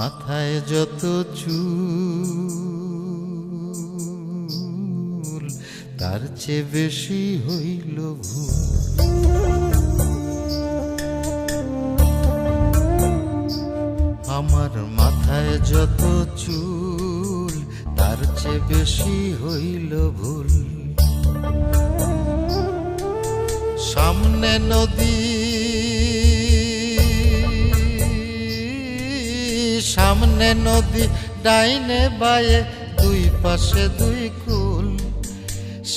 মাথায় যত চুল তার চেয়ে বেশি হইল ভুল। আমার মাথায় যত চুল তার চেয়ে বেশি হইল ভুল। সামনে নদী সামনে নদী ডাইনে বায়ে দুই পাশে দুই কুল।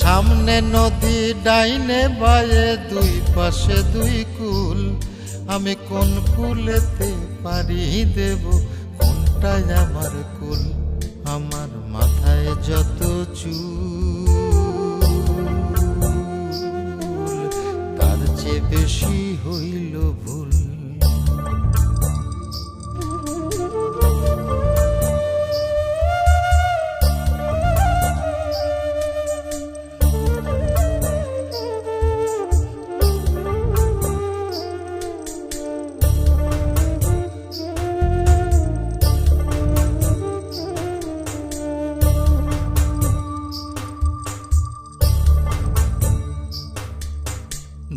সামনে নদী ডাইনে বায়ে দুই পাশে দুই কুল। আমি কোন কুলেতে পাড়ি দেব, কোনটাই আমার কুল? আমার মাথায় যত চুল তার চেয়ে বেশি হইল ভুল।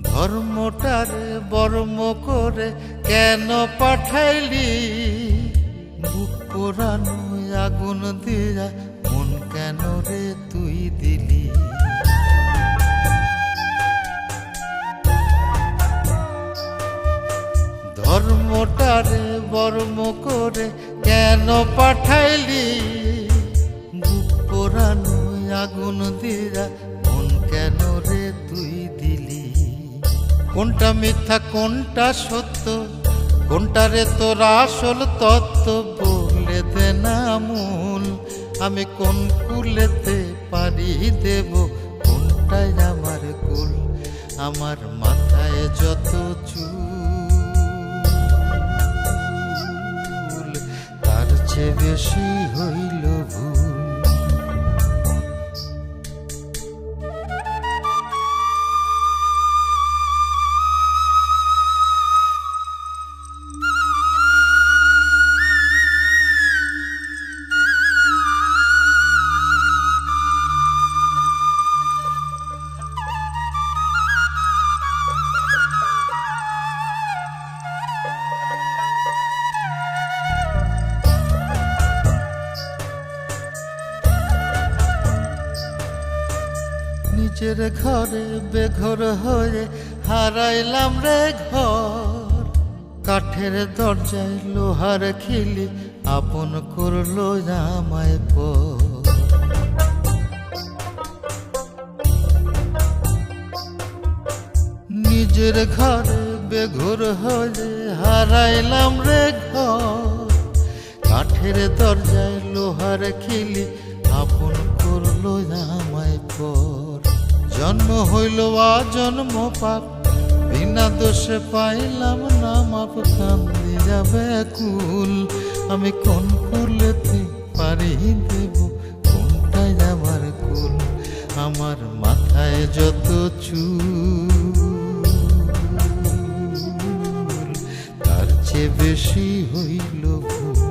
ধর্মটারে বর্ম করে কেন পাঠাইলি? বুক পোড়ানো আগুন দিয়া মন কেন রে তুই দিলি? ধর্মটারে বর্ম করে কেন পাঠাইলি? বুক পোড়ানো আগুন দিয়া মন কেন রে তুই দিলি? কোনটা মিথ্যা কোনটা সত্য, কোনটারে তোর আসল তত্ত্ব বলে দে না মূল। আমি কোন কুলেতে পাড়ি দেব, কোনটাই আমার কুল? আমার মাথায় যত চুল তার চেয়ে বেশি হইল ভুল। নিজের ঘরে বেঘর হয়ে হারাইলাম রে ঘর। কাঠের দরজায় লোহার খিলি আপন করলো আমায় পর। নিজের ঘরে বেঘর হয়ে হারাইলাম রে ঘর। কাঠের দরজায় লোহার খিলি আপন করলো আমায় পর। জন্ম হইল জন্ম পাপ, বিনা দোষে পাইলাম না মাপ। কান্দি যাবে কুল, আমি কোন কুলেতে পাড়ি দেব, কোনটাই আমার কুল? আমার মাথায় যত চুল তার চেয়ে বেশি হইল ভুল।